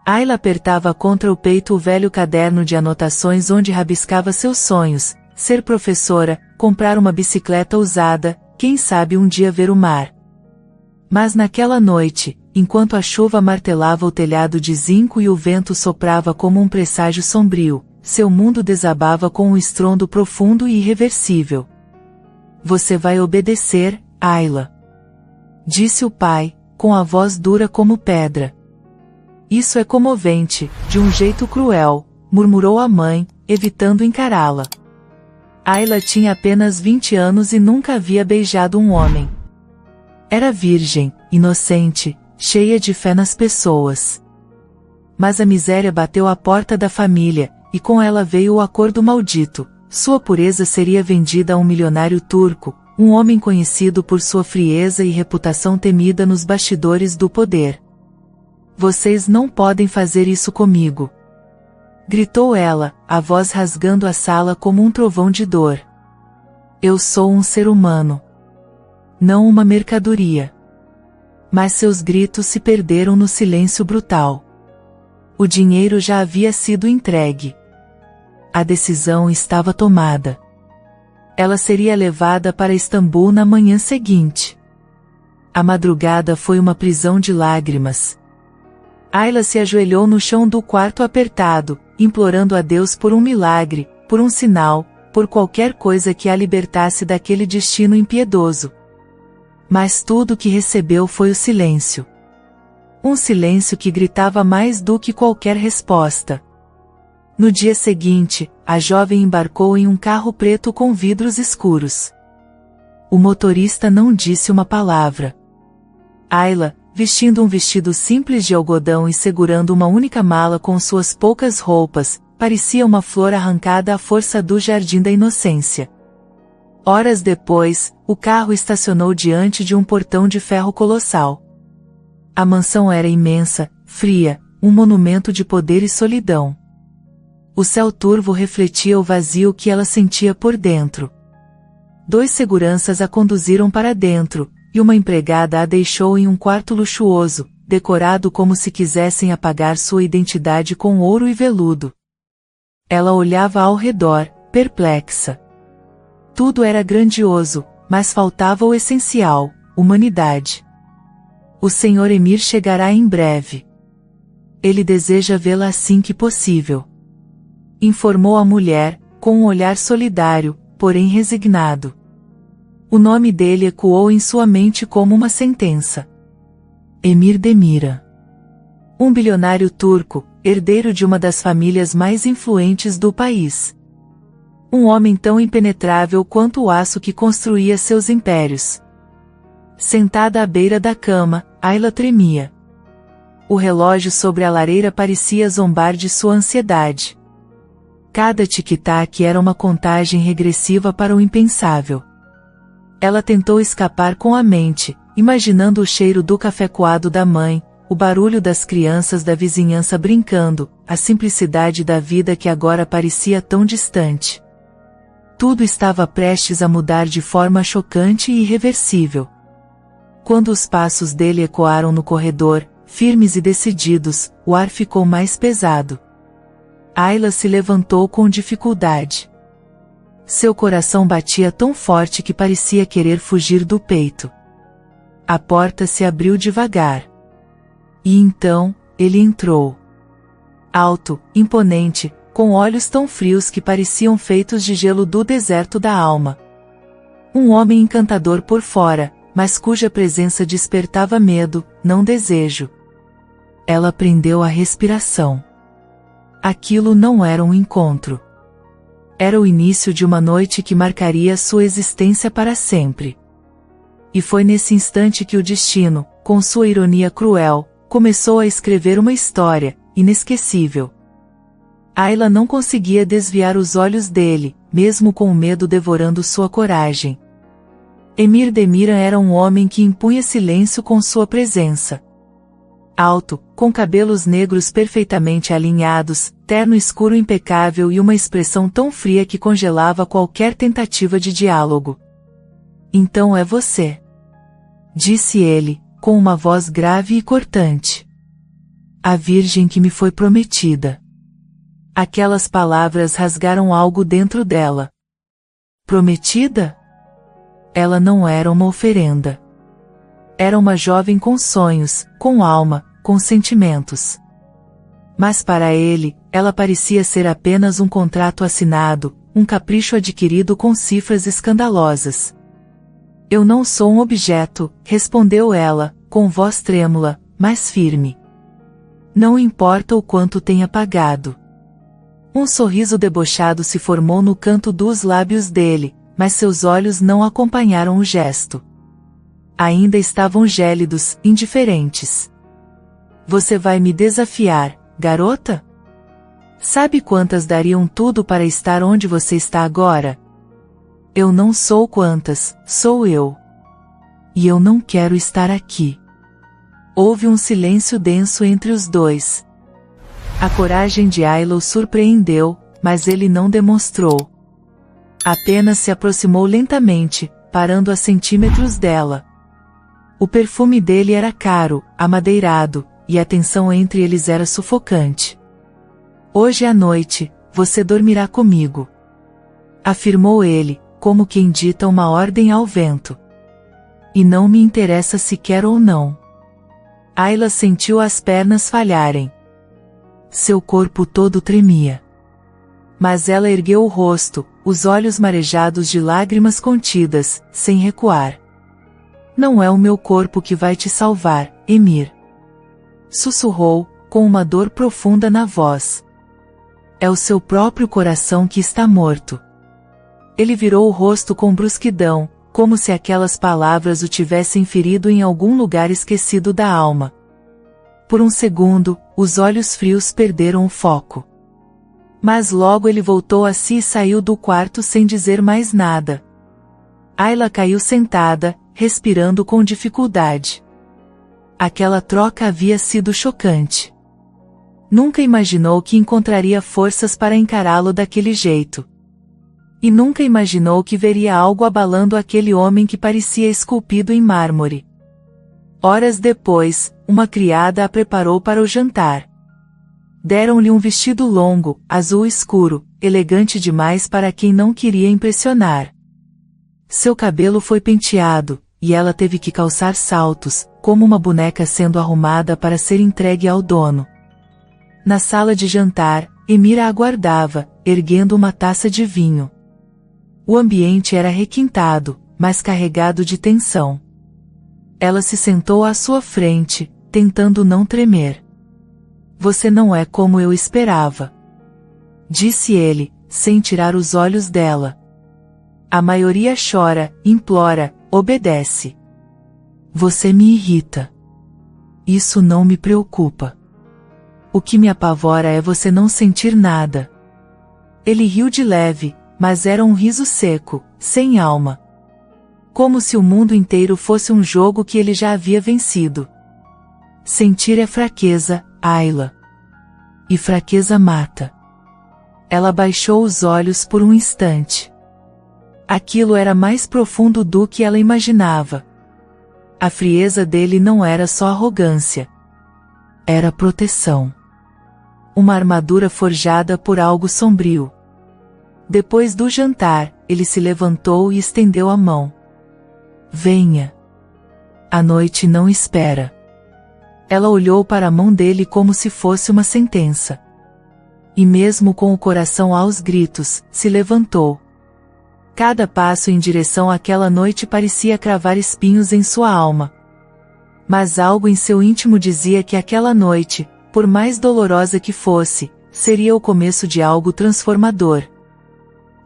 Ayla apertava contra o peito o velho caderno de anotações onde rabiscava seus sonhos, ser professora, comprar uma bicicleta usada, quem sabe um dia ver o mar. Mas naquela noite, enquanto a chuva martelava o telhado de zinco e o vento soprava como um presságio sombrio, seu mundo desabava com um estrondo profundo e irreversível. Você vai obedecer, Ayla, disse o pai, com a voz dura como pedra. Isso é comovente, de um jeito cruel, murmurou a mãe, evitando encará-la. Ayla tinha apenas 20 anos e nunca havia beijado um homem. Era virgem, inocente, cheia de fé nas pessoas. Mas a miséria bateu à porta da família, e com ela veio o acordo maldito. Sua pureza seria vendida a um milionário turco, um homem conhecido por sua frieza e reputação temida nos bastidores do poder. Vocês não podem fazer isso comigo, gritou ela, a voz rasgando a sala como um trovão de dor. Eu sou um ser humano, não uma mercadoria. Mas seus gritos se perderam no silêncio brutal. O dinheiro já havia sido entregue. A decisão estava tomada. Ela seria levada para Istambul na manhã seguinte. A madrugada foi uma prisão de lágrimas. Ayla se ajoelhou no chão do quarto apertado, implorando a Deus por um milagre, por um sinal, por qualquer coisa que a libertasse daquele destino impiedoso. Mas tudo o que recebeu foi o silêncio. Um silêncio que gritava mais do que qualquer resposta. No dia seguinte, a jovem embarcou em um carro preto com vidros escuros. O motorista não disse uma palavra. Ayla, vestindo um vestido simples de algodão e segurando uma única mala com suas poucas roupas, parecia uma flor arrancada à força do jardim da inocência. Horas depois, o carro estacionou diante de um portão de ferro colossal. A mansão era imensa, fria, um monumento de poder e solidão. O céu turvo refletia o vazio que ela sentia por dentro. 2 seguranças a conduziram para dentro, e uma empregada a deixou em um quarto luxuoso, decorado como se quisessem apagar sua identidade com ouro e veludo. Ela olhava ao redor, perplexa. Tudo era grandioso, mas faltava o essencial, humanidade. O Sr. Emir chegará em breve. Ele deseja vê-la assim que possível, informou a mulher, com um olhar solidário, porém resignado. O nome dele ecoou em sua mente como uma sentença. Emir Demira. Um bilionário turco, herdeiro de uma das famílias mais influentes do país. Um homem tão impenetrável quanto o aço que construía seus impérios. Sentada à beira da cama, Ayla tremia. O relógio sobre a lareira parecia zombar de sua ansiedade. Cada tic-tac era uma contagem regressiva para o impensável. Ela tentou escapar com a mente, imaginando o cheiro do café coado da mãe, o barulho das crianças da vizinhança brincando, a simplicidade da vida que agora parecia tão distante. Tudo estava prestes a mudar de forma chocante e irreversível. Quando os passos dele ecoaram no corredor, firmes e decididos, o ar ficou mais pesado. Ayla se levantou com dificuldade. Seu coração batia tão forte que parecia querer fugir do peito. A porta se abriu devagar. E então, ele entrou. Alto, imponente, com olhos tão frios que pareciam feitos de gelo do deserto da alma. Um homem encantador por fora, mas cuja presença despertava medo, não desejo. Ela prendeu a respiração. Aquilo não era um encontro. Era o início de uma noite que marcaria sua existência para sempre. E foi nesse instante que o destino, com sua ironia cruel, começou a escrever uma história inesquecível. Ayla não conseguia desviar os olhos dele, mesmo com o medo devorando sua coragem. Emir Demira era um homem que impunha silêncio com sua presença. Alto, com cabelos negros perfeitamente alinhados, terno escuro impecável e uma expressão tão fria que congelava qualquer tentativa de diálogo. Então é você, disse ele, com uma voz grave e cortante. a virgem que me foi prometida. Aquelas palavras rasgaram algo dentro dela. Prometida? Ela não era uma oferenda. Era uma jovem com sonhos, com alma, com sentimentos. Mas para ele, ela parecia ser apenas um contrato assinado, um capricho adquirido com cifras escandalosas. Eu não sou um objeto, respondeu ela, com voz trêmula, mas firme. Não importa o quanto tenha pagado. Um sorriso debochado se formou no canto dos lábios dele, mas seus olhos não acompanharam o gesto. Ainda estavam gélidos, indiferentes. Você vai me desafiar, garota? Sabe quantas dariam tudo para estar onde você está agora? Eu não sou quantas, sou eu. E eu não quero estar aqui. Houve um silêncio denso entre os dois. A coragem de Ayla o surpreendeu, mas ele não demonstrou. Apenas se aproximou lentamente, parando a centímetros dela. O perfume dele era caro, amadeirado, e a tensão entre eles era sufocante. Hoje à noite, você dormirá comigo. Afirmou ele, como quem dita uma ordem ao vento. E não me interessa se quer ou não. Ayla sentiu as pernas falharem. Seu corpo todo tremia. Mas ela ergueu o rosto, os olhos marejados de lágrimas contidas, sem recuar. Não é o meu corpo que vai te salvar, Emir. Sussurrou, com uma dor profunda na voz. É o seu próprio coração que está morto. Ele virou o rosto com brusquidão, como se aquelas palavras o tivessem ferido em algum lugar esquecido da alma. Por um segundo, os olhos frios perderam o foco. Mas logo ele voltou a si e saiu do quarto sem dizer mais nada. Ayla caiu sentada, respirando com dificuldade. Aquela troca havia sido chocante. Nunca imaginou que encontraria forças para encará-lo daquele jeito. E nunca imaginou que veria algo abalando aquele homem que parecia esculpido em mármore. Horas depois, uma criada a preparou para o jantar. Deram-lhe um vestido longo, azul escuro, elegante demais para quem não queria impressionar. Seu cabelo foi penteado, e ela teve que calçar saltos, como uma boneca sendo arrumada para ser entregue ao dono. Na sala de jantar, Emir a aguardava, erguendo uma taça de vinho. O ambiente era requintado, mas carregado de tensão. Ela se sentou à sua frente, tentando não tremer. Você não é como eu esperava. Disse ele, sem tirar os olhos dela. A maioria chora, implora, obedece. Você me irrita. Isso não me preocupa. O que me apavora é você não sentir nada. Ele riu de leve, mas era um riso seco, sem alma. Como se o mundo inteiro fosse um jogo que ele já havia vencido. Sentir é fraqueza, Ayla. E fraqueza mata. Ela baixou os olhos por um instante. Aquilo era mais profundo do que ela imaginava. A frieza dele não era só arrogância. Era proteção. Uma armadura forjada por algo sombrio. Depois do jantar, ele se levantou e estendeu a mão. Venha. A noite não espera. Ela olhou para a mão dele como se fosse uma sentença. E mesmo com o coração aos gritos, se levantou. Cada passo em direção àquela noite parecia cravar espinhos em sua alma. Mas algo em seu íntimo dizia que aquela noite, por mais dolorosa que fosse, seria o começo de algo transformador.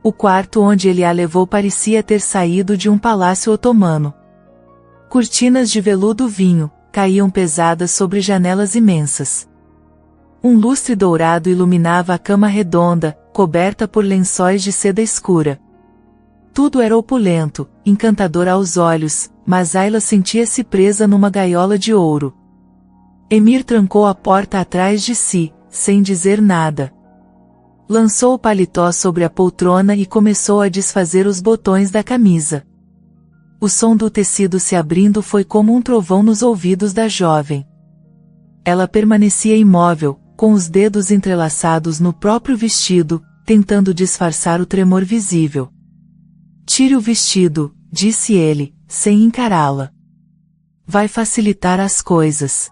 O quarto onde ele a levou parecia ter saído de um palácio otomano. Cortinas de veludo vinho caíam pesadas sobre janelas imensas. Um lustre dourado iluminava a cama redonda, coberta por lençóis de seda escura. Tudo era opulento, encantador aos olhos, mas Ayla sentia-se presa numa gaiola de ouro. Emir trancou a porta atrás de si, sem dizer nada. Lançou o paletó sobre a poltrona e começou a desfazer os botões da camisa. O som do tecido se abrindo foi como um trovão nos ouvidos da jovem. Ela permanecia imóvel, com os dedos entrelaçados no próprio vestido, tentando disfarçar o tremor visível. Tire o vestido, disse ele, sem encará-la. Vai facilitar as coisas.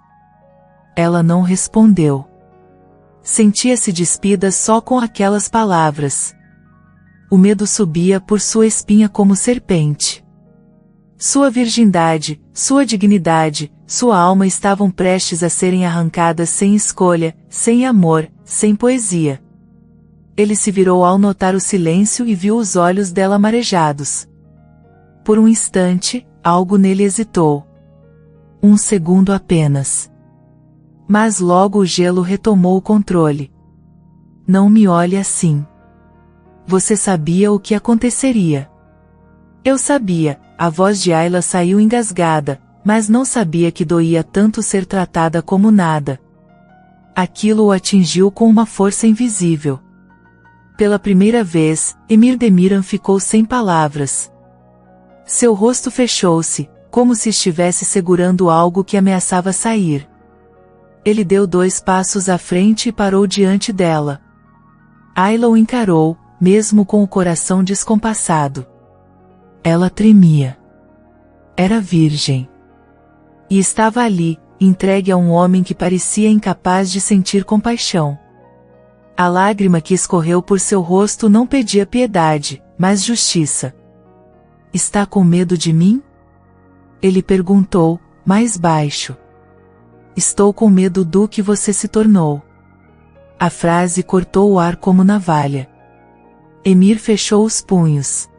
Ela não respondeu. Sentia-se despida só com aquelas palavras. O medo subia por sua espinha como serpente. Sua virgindade, sua dignidade, sua alma estavam prestes a serem arrancadas sem escolha, sem amor, sem poesia. Ele se virou ao notar o silêncio e viu os olhos dela marejados. Por um instante, algo nele hesitou. Um segundo apenas. Mas logo o gelo retomou o controle. Não me olhe assim. Você sabia o que aconteceria. Eu sabia, a voz de Ayla saiu engasgada, mas não sabia que doía tanto ser tratada como nada. Aquilo o atingiu com uma força invisível. Pela primeira vez, Emir Demiran ficou sem palavras. Seu rosto fechou-se, como se estivesse segurando algo que ameaçava sair. Ele deu 2 passos à frente e parou diante dela. Ayla o encarou, mesmo com o coração descompassado. Ela tremia. Era virgem. E estava ali, entregue a um homem que parecia incapaz de sentir compaixão. A lágrima que escorreu por seu rosto não pedia piedade, mas justiça. Está com medo de mim? Ele perguntou, mais baixo. Estou com medo do que você se tornou. A frase cortou o ar como navalha. Emir fechou os punhos.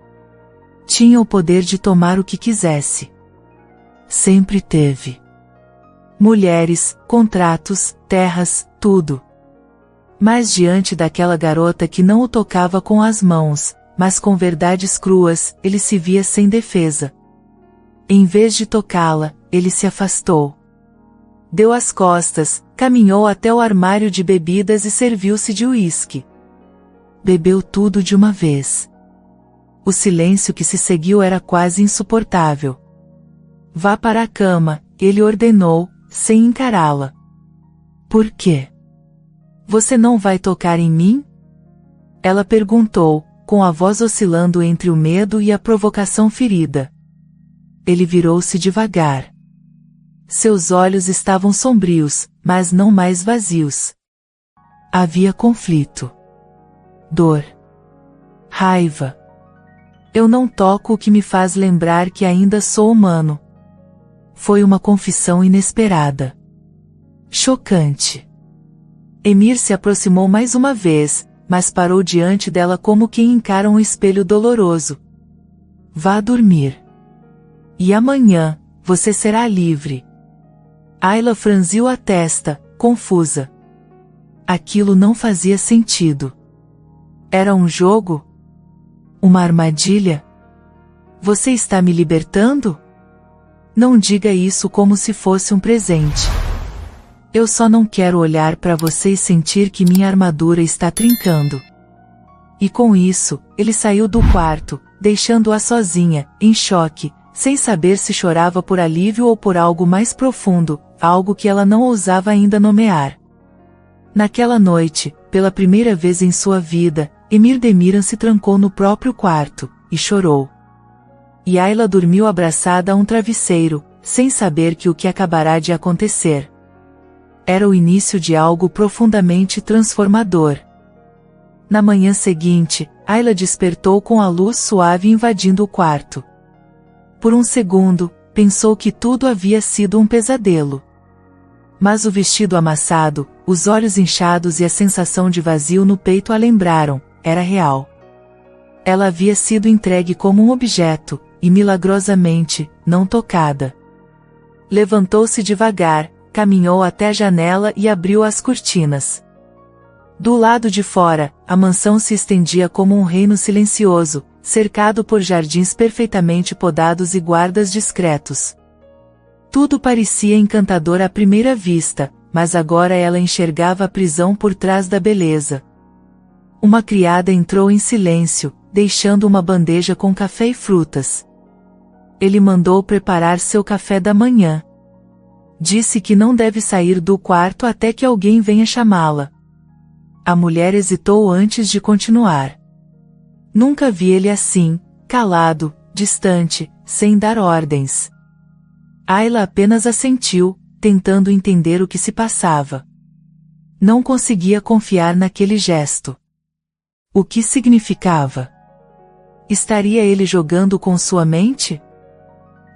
Tinha o poder de tomar o que quisesse. Sempre teve. Mulheres, contratos, terras, tudo. Mas diante daquela garota que não o tocava com as mãos, mas com verdades cruas, ele se via sem defesa. Em vez de tocá-la, ele se afastou. Deu as costas, caminhou até o armário de bebidas e serviu-se de uísque. Bebeu tudo de uma vez. O silêncio que se seguiu era quase insuportável. Vá para a cama, ele ordenou, sem encará-la. Por quê? Você não vai tocar em mim? Ela perguntou, com a voz oscilando entre o medo e a provocação ferida. Ele virou-se devagar. Seus olhos estavam sombrios, mas não mais vazios. Havia conflito. Dor. Raiva. Eu não toco o que me faz lembrar que ainda sou humano. Foi uma confissão inesperada. Chocante. Emir se aproximou mais uma vez, mas parou diante dela como quem encara um espelho doloroso. Vá dormir. E amanhã, você será livre. Ayla franziu a testa, confusa. Aquilo não fazia sentido. Era um jogo? Uma armadilha? Você está me libertando? Não diga isso como se fosse um presente. Eu só não quero olhar para você e sentir que minha armadura está trincando. E com isso, ele saiu do quarto, deixando-a sozinha, em choque, sem saber se chorava por alívio ou por algo mais profundo, algo que ela não ousava ainda nomear. Naquela noite, pela primeira vez em sua vida, Emir Demiran se trancou no próprio quarto, e chorou. E Ayla dormiu abraçada a um travesseiro, sem saber que o que acabará de acontecer. Era o início de algo profundamente transformador. Na manhã seguinte, Ayla despertou com a luz suave invadindo o quarto. Por um segundo, pensou que tudo havia sido um pesadelo. Mas o vestido amassado, os olhos inchados e a sensação de vazio no peito a lembraram, era real. Ela havia sido entregue como um objeto, e milagrosamente, não tocada. Levantou-se devagar, caminhou até a janela e abriu as cortinas. Do lado de fora, a mansão se estendia como um reino silencioso, cercado por jardins perfeitamente podados e guardas discretos. Tudo parecia encantador à primeira vista, mas agora ela enxergava a prisão por trás da beleza. Uma criada entrou em silêncio, deixando uma bandeja com café e frutas. Ele mandou preparar seu café da manhã. Disse que não deve sair do quarto até que alguém venha chamá-la. A mulher hesitou antes de continuar. Nunca vi ele assim, calado, distante, sem dar ordens. Ayla apenas assentiu, tentando entender o que se passava. Não conseguia confiar naquele gesto. O que significava? Estaria ele jogando com sua mente?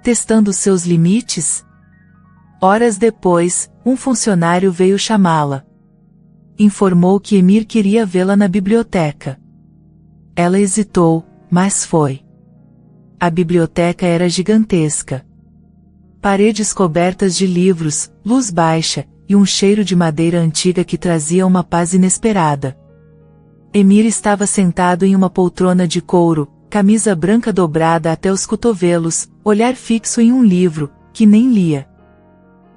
Testando seus limites? Horas depois, um funcionário veio chamá-la. Informou que Emir queria vê-la na biblioteca. Ela hesitou, mas foi. A biblioteca era gigantesca. Paredes cobertas de livros, luz baixa, e um cheiro de madeira antiga que trazia uma paz inesperada. Emir estava sentado em uma poltrona de couro, camisa branca dobrada até os cotovelos, olhar fixo em um livro, que nem lia.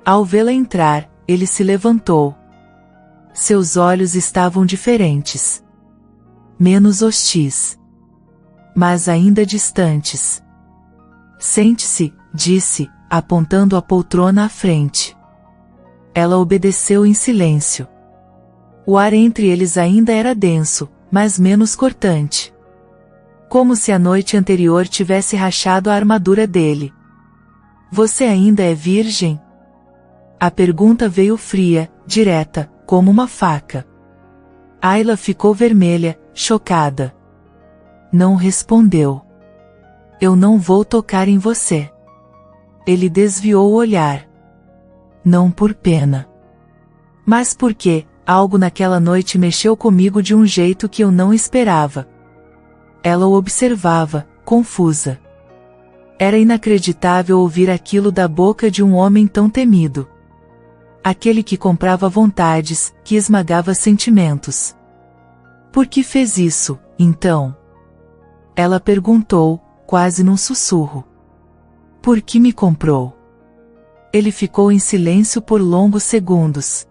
Ao vê-la entrar, ele se levantou. Seus olhos estavam diferentes. Menos hostis. Mas ainda distantes. Sente-se, disse, apontando a poltrona à frente. Ela obedeceu em silêncio. O ar entre eles ainda era denso, mas menos cortante. Como se a noite anterior tivesse rachado a armadura dele. Você ainda é virgem? A pergunta veio fria, direta, como uma faca. Ayla ficou vermelha, chocada. Não respondeu. Eu não vou tocar em você. Ele desviou o olhar. Não por pena. Mas porque, algo naquela noite mexeu comigo de um jeito que eu não esperava. Ela o observava, confusa. Era inacreditável ouvir aquilo da boca de um homem tão temido. Aquele que comprava vontades, que esmagava sentimentos. Por que fez isso, então? Ela perguntou, quase num sussurro. Por que me comprou? Ele ficou em silêncio por longos segundos.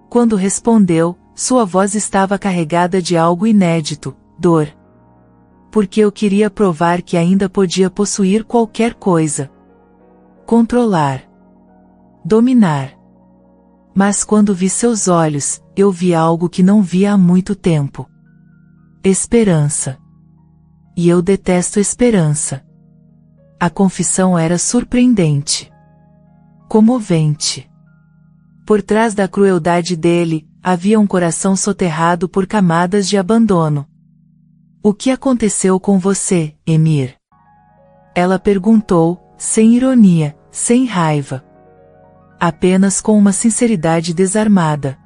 Quando respondeu, sua voz estava carregada de algo inédito, dor. Porque eu queria provar que ainda podia possuir qualquer coisa. Controlar. Dominar. Mas quando vi seus olhos, eu vi algo que não via há muito tempo. Esperança. E eu detesto esperança. A confissão era surpreendente. Comovente. Por trás da crueldade dele, havia um coração soterrado por camadas de abandono. O que aconteceu com você, Emir? Ela perguntou, sem ironia, sem raiva. Apenas com uma sinceridade desarmada.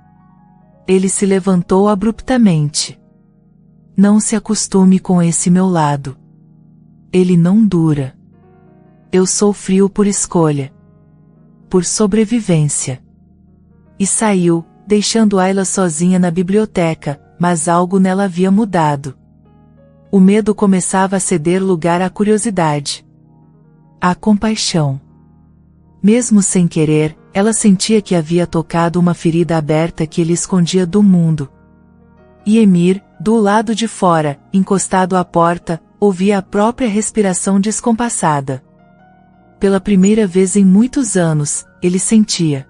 Ele se levantou abruptamente. Não se acostume com esse meu lado. Ele não dura. Eu sou frio por escolha. Por sobrevivência. E saiu, deixando Ayla sozinha na biblioteca, mas algo nela havia mudado. O medo começava a ceder lugar à curiosidade. À compaixão. Mesmo sem querer, ela sentia que havia tocado uma ferida aberta que ele escondia do mundo. E Emir, do lado de fora, encostado à porta, ouvia a própria respiração descompassada. Pela primeira vez em muitos anos, ele sentia.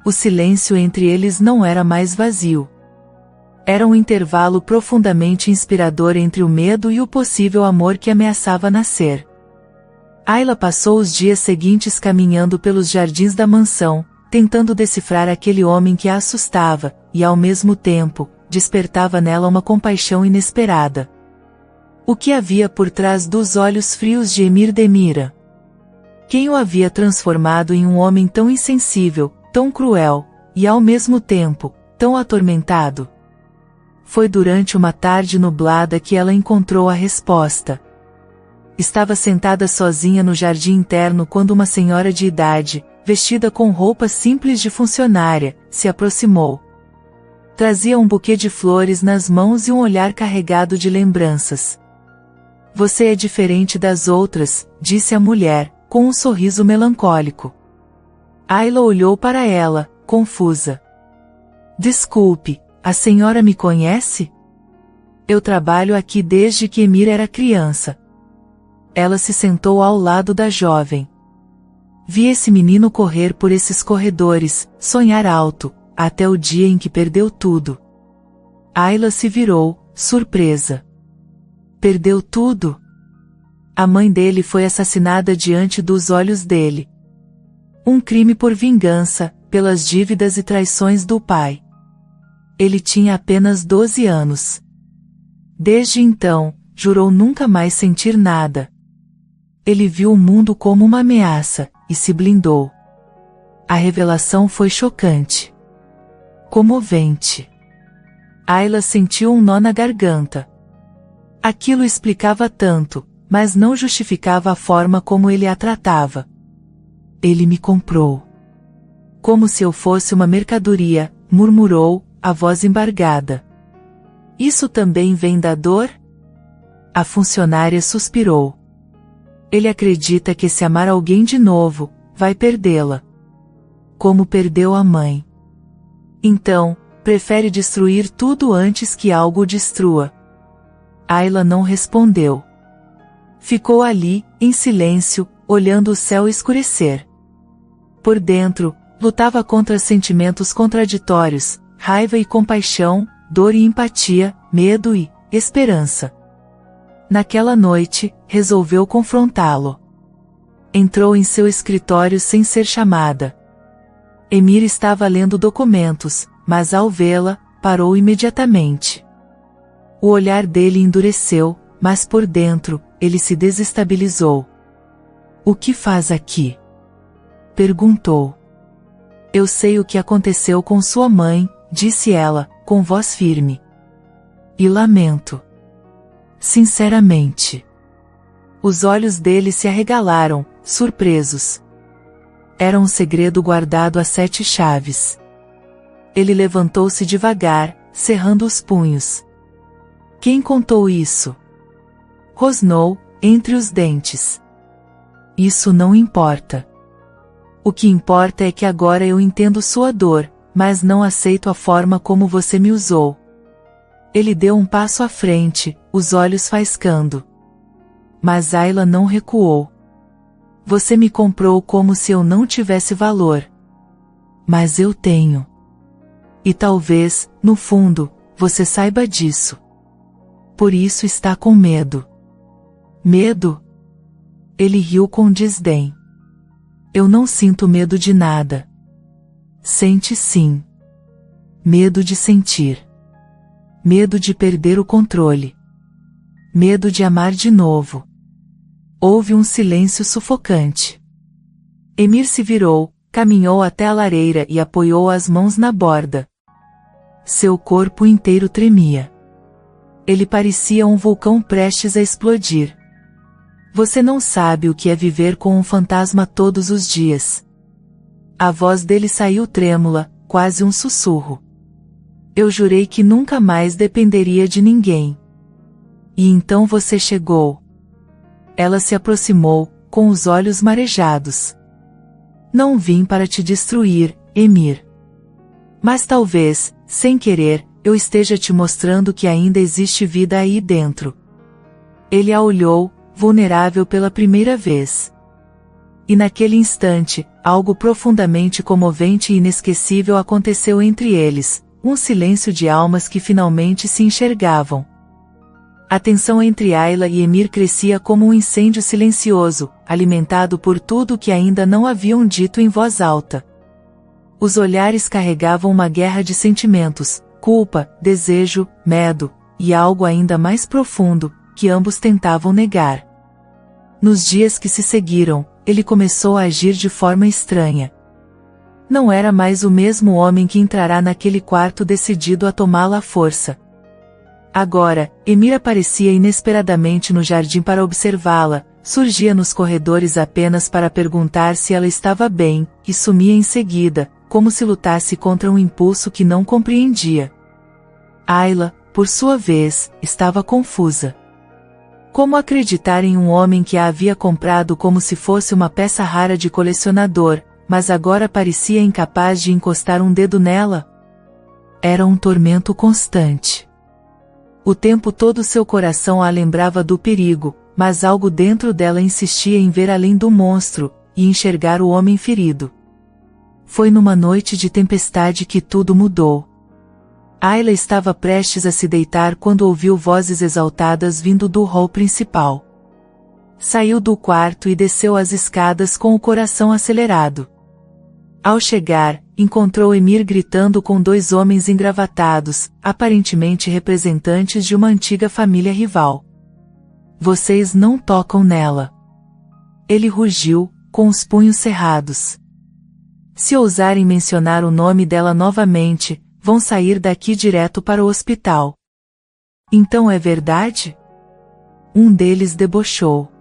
O silêncio entre eles não era mais vazio. Era um intervalo profundamente inspirador entre o medo e o possível amor que ameaçava nascer. Ayla passou os dias seguintes caminhando pelos jardins da mansão, tentando decifrar aquele homem que a assustava, e ao mesmo tempo, despertava nela uma compaixão inesperada. O que havia por trás dos olhos frios de Emir Demira? Quem o havia transformado em um homem tão insensível, tão cruel, e ao mesmo tempo, tão atormentado? Foi durante uma tarde nublada que ela encontrou a resposta. Estava sentada sozinha no jardim interno quando uma senhora de idade, vestida com roupas simples de funcionária, se aproximou. Trazia um buquê de flores nas mãos e um olhar carregado de lembranças. Você é diferente das outras, disse a mulher, com um sorriso melancólico. Ayla olhou para ela, confusa. Desculpe, a senhora me conhece? Eu trabalho aqui desde que Emir era criança. Ela se sentou ao lado da jovem. Vi esse menino correr por esses corredores, sonhar alto, até o dia em que perdeu tudo. Ayla se virou, surpresa. Perdeu tudo? A mãe dele foi assassinada diante dos olhos dele. Um crime por vingança, pelas dívidas e traições do pai. Ele tinha apenas 12 anos. Desde então, jurou nunca mais sentir nada. Ele viu o mundo como uma ameaça, e se blindou. A revelação foi chocante. Comovente. Ayla sentiu um nó na garganta. Aquilo explicava tanto, mas não justificava a forma como ele a tratava. Ele me comprou. Como se eu fosse uma mercadoria, murmurou, a voz embargada. Isso também vem da dor? A funcionária suspirou. Ele acredita que se amar alguém de novo, vai perdê-la. Como perdeu a mãe. Então, prefere destruir tudo antes que algo o destrua. Ayla não respondeu. Ficou ali, em silêncio, olhando o céu escurecer. Por dentro, lutava contra sentimentos contraditórios, raiva e compaixão, dor e empatia, medo e esperança. Naquela noite, resolveu confrontá-lo. Entrou em seu escritório sem ser chamada. Emir estava lendo documentos, mas ao vê-la, parou imediatamente. O olhar dele endureceu, mas por dentro, ele se desestabilizou. "O que faz aqui?" perguntou. "Eu sei o que aconteceu com sua mãe", disse ela, com voz firme. "E lamento. Sinceramente." Os olhos dele se arregalaram, surpresos. Era um segredo guardado a 7 chaves. Ele levantou-se devagar, cerrando os punhos. "Quem contou isso?" Rosnou, entre os dentes. "Isso não importa. O que importa é que agora eu entendo sua dor, mas não aceito a forma como você me usou." Ele deu um passo à frente, os olhos faiscando. Mas Ayla não recuou. "Você me comprou como se eu não tivesse valor. Mas eu tenho. E talvez, no fundo, você saiba disso. Por isso está com medo." "Medo?" Ele riu com desdém. "Eu não sinto medo de nada." "Sente sim. Medo de sentir. Medo de perder o controle. Medo de amar de novo." Houve um silêncio sufocante. Emir se virou, caminhou até a lareira e apoiou as mãos na borda. Seu corpo inteiro tremia. Ele parecia um vulcão prestes a explodir. "Você não sabe o que é viver com um fantasma todos os dias." A voz dele saiu trêmula, quase um sussurro. "Eu jurei que nunca mais dependeria de ninguém. E então você chegou." Ela se aproximou, com os olhos marejados. "Não vim para te destruir, Emir. Mas talvez, sem querer, eu esteja te mostrando que ainda existe vida aí dentro." Ele a olhou, vulnerável pela primeira vez. E naquele instante, algo profundamente comovente e inesquecível aconteceu entre eles, um silêncio de almas que finalmente se enxergavam. A tensão entre Ayla e Emir crescia como um incêndio silencioso, alimentado por tudo que ainda não haviam dito em voz alta. Os olhares carregavam uma guerra de sentimentos, culpa, desejo, medo, e algo ainda mais profundo, que ambos tentavam negar. Nos dias que se seguiram, ele começou a agir de forma estranha. Não era mais o mesmo homem que entrará naquele quarto decidido a tomá-la à força. Agora, Emir aparecia inesperadamente no jardim para observá-la, surgia nos corredores apenas para perguntar se ela estava bem, e sumia em seguida, como se lutasse contra um impulso que não compreendia. Ayla, por sua vez, estava confusa. Como acreditar em um homem que a havia comprado como se fosse uma peça rara de colecionador, mas agora parecia incapaz de encostar um dedo nela? Era um tormento constante. O tempo todo seu coração a lembrava do perigo, mas algo dentro dela insistia em ver além do monstro, e enxergar o homem ferido. Foi numa noite de tempestade que tudo mudou. Ayla estava prestes a se deitar quando ouviu vozes exaltadas vindo do hall principal. Saiu do quarto e desceu as escadas com o coração acelerado. Ao chegar, encontrou Emir gritando com dois homens engravatados, aparentemente representantes de uma antiga família rival. Vocês não tocam nela. Ele rugiu, com os punhos cerrados. Se ousarem mencionar o nome dela novamente, vão sair daqui direto para o hospital. Então é verdade? Um deles debochou.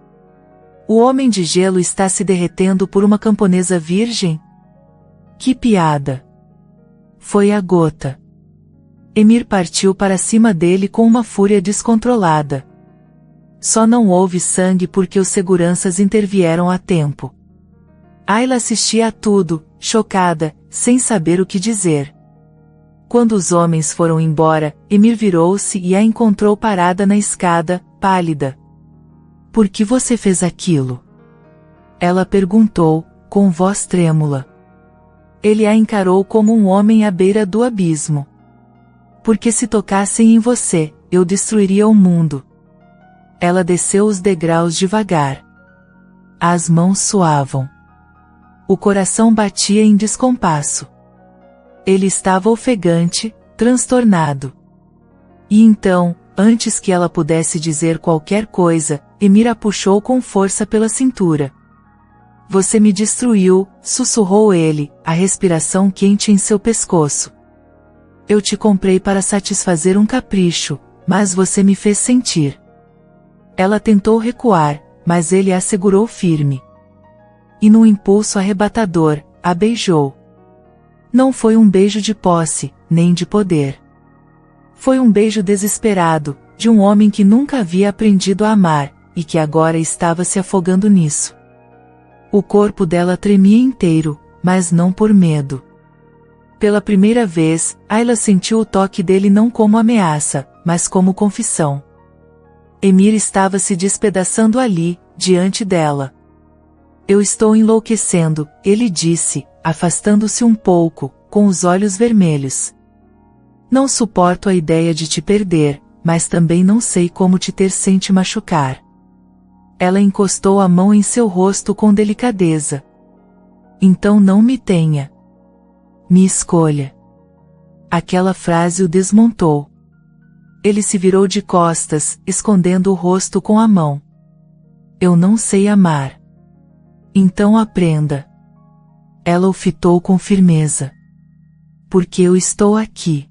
O homem de gelo está se derretendo por uma camponesa virgem? Que piada! Foi a gota. Emir partiu para cima dele com uma fúria descontrolada. Só não houve sangue porque os seguranças intervieram a tempo. Ayla assistia a tudo, chocada, sem saber o que dizer. Quando os homens foram embora, Emir virou-se e a encontrou parada na escada, pálida. Por que você fez aquilo? Ela perguntou, com voz trêmula. Ele a encarou como um homem à beira do abismo. Porque se tocassem em você, eu destruiria o mundo. Ela desceu os degraus devagar. As mãos suavam. O coração batia em descompasso. Ele estava ofegante, transtornado. E então, antes que ela pudesse dizer qualquer coisa, Emir a puxou com força pela cintura. Você me destruiu, sussurrou ele, a respiração quente em seu pescoço. Eu te comprei para satisfazer um capricho, mas você me fez sentir. Ela tentou recuar, mas ele a segurou firme. E num impulso arrebatador, a beijou. Não foi um beijo de posse, nem de poder. Foi um beijo desesperado, de um homem que nunca havia aprendido a amar, e que agora estava se afogando nisso. O corpo dela tremia inteiro, mas não por medo. Pela primeira vez, Ayla sentiu o toque dele não como ameaça, mas como confissão. Emir estava se despedaçando ali, diante dela. Eu estou enlouquecendo, ele disse, afastando-se um pouco, com os olhos vermelhos. Não suporto a ideia de te perder, mas também não sei como te ter sem te machucar. Ela encostou a mão em seu rosto com delicadeza. Então não me tenha. Me escolha. Aquela frase o desmontou. Ele se virou de costas, escondendo o rosto com a mão. Eu não sei amar. Então aprenda. Ela o fitou com firmeza. Porque eu estou aqui.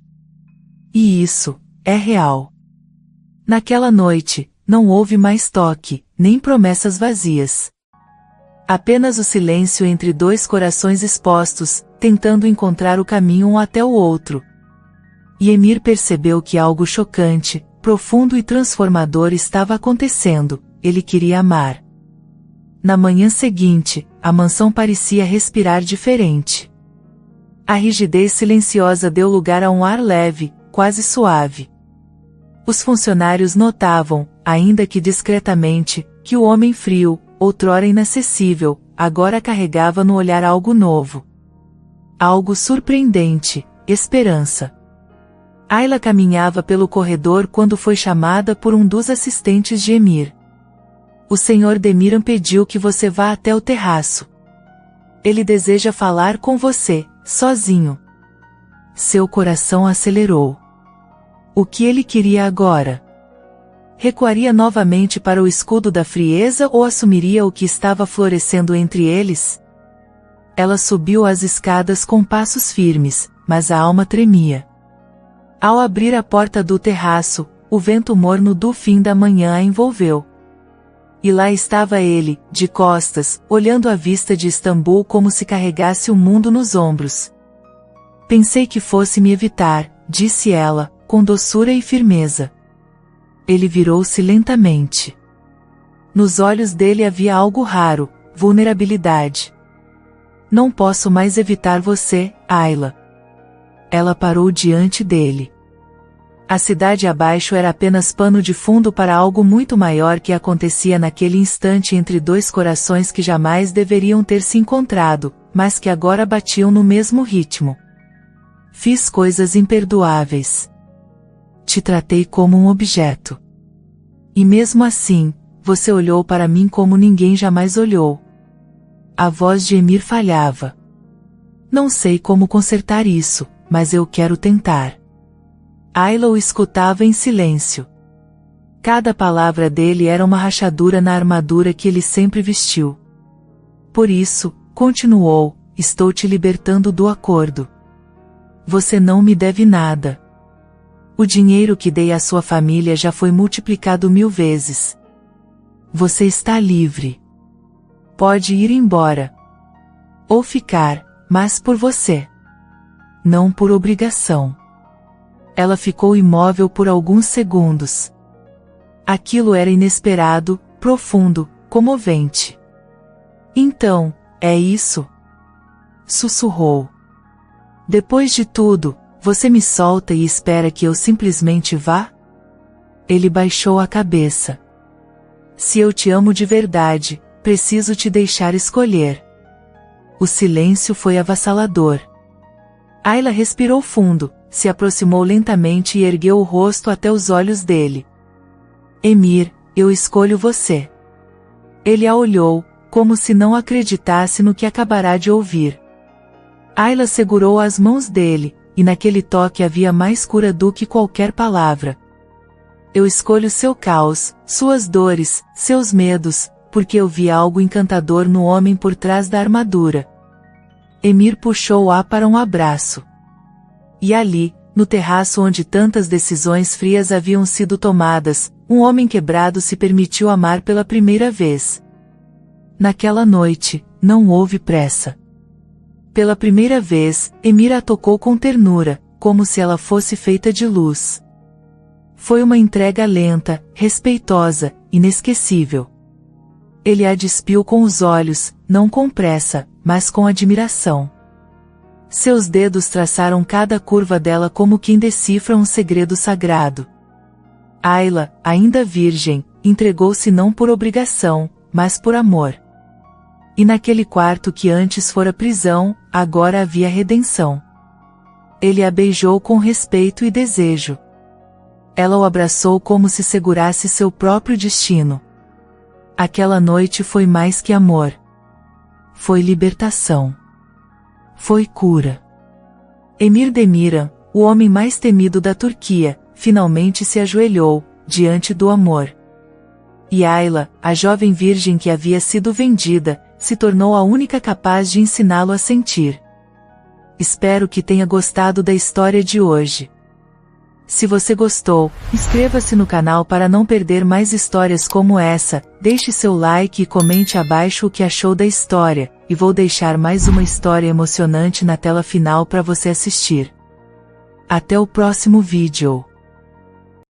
E isso, é real. Naquela noite, não houve mais toque, nem promessas vazias. Apenas o silêncio entre dois corações expostos, tentando encontrar o caminho um até o outro. E Emir percebeu que algo chocante, profundo e transformador estava acontecendo, ele queria amar. Na manhã seguinte, a mansão parecia respirar diferente. A rigidez silenciosa deu lugar a um ar leve, quase suave. Os funcionários notavam, ainda que discretamente, que o homem frio, outrora inacessível, agora carregava no olhar algo novo. Algo surpreendente, esperança. Ayla caminhava pelo corredor quando foi chamada por um dos assistentes de Emir. O Sr. Demiran pediu que você vá até o terraço. Ele deseja falar com você, sozinho. Seu coração acelerou. O que ele queria agora? Recuaria novamente para o escudo da frieza ou assumiria o que estava florescendo entre eles? Ela subiu as escadas com passos firmes, mas a alma tremia. Ao abrir a porta do terraço, o vento morno do fim da manhã a envolveu. E lá estava ele, de costas, olhando a vista de Istambul como se carregasse o mundo nos ombros. Pensei que fosse me evitar, disse ela, com doçura e firmeza. Ele virou-se lentamente. Nos olhos dele havia algo raro, vulnerabilidade. Não posso mais evitar você, Ayla. Ela parou diante dele. A cidade abaixo era apenas pano de fundo para algo muito maior que acontecia naquele instante entre dois corações que jamais deveriam ter se encontrado, mas que agora batiam no mesmo ritmo. Fiz coisas imperdoáveis. Te tratei como um objeto. E mesmo assim, você olhou para mim como ninguém jamais olhou. A voz de Emir falhava. Não sei como consertar isso, mas eu quero tentar. Ayla o escutava em silêncio. Cada palavra dele era uma rachadura na armadura que ele sempre vestiu. Por isso, continuou, estou te libertando do acordo. Você não me deve nada. O dinheiro que dei à sua família já foi multiplicado 1000 vezes. Você está livre. Pode ir embora. Ou ficar, mas por você. Não por obrigação. Ela ficou imóvel por alguns segundos. Aquilo era inesperado, profundo, comovente. Então, é isso? Sussurrou. Depois de tudo, você me solta e espera que eu simplesmente vá? Ele baixou a cabeça. Se eu te amo de verdade, preciso te deixar escolher. O silêncio foi avassalador. Ayla respirou fundo, se aproximou lentamente e ergueu o rosto até os olhos dele. Emir, eu escolho você. Ele a olhou, como se não acreditasse no que acabará de ouvir. Ayla segurou as mãos dele, e naquele toque havia mais cura do que qualquer palavra. Eu escolho seu caos, suas dores, seus medos, porque eu vi algo encantador no homem por trás da armadura. Emir puxou-a para um abraço. E ali, no terraço onde tantas decisões frias haviam sido tomadas, um homem quebrado se permitiu amar pela primeira vez. Naquela noite, não houve pressa. Pela primeira vez, Emir a tocou com ternura, como se ela fosse feita de luz. Foi uma entrega lenta, respeitosa, inesquecível. Ele a despiu com os olhos, não com pressa, mas com admiração. Seus dedos traçaram cada curva dela como quem decifra um segredo sagrado. Ayla, ainda virgem, entregou-se não por obrigação, mas por amor. E naquele quarto que antes fora prisão, agora havia redenção. Ele a beijou com respeito e desejo. Ela o abraçou como se segurasse seu próprio destino. Aquela noite foi mais que amor. Foi libertação. Foi cura. Emir Demiran, o homem mais temido da Turquia, finalmente se ajoelhou, diante do amor. E Ayla, a jovem virgem que havia sido vendida, se tornou a única capaz de ensiná-lo a sentir. Espero que tenha gostado da história de hoje. Se você gostou, inscreva-se no canal para não perder mais histórias como essa, deixe seu like e comente abaixo o que achou da história, e vou deixar mais uma história emocionante na tela final para você assistir. Até o próximo vídeo.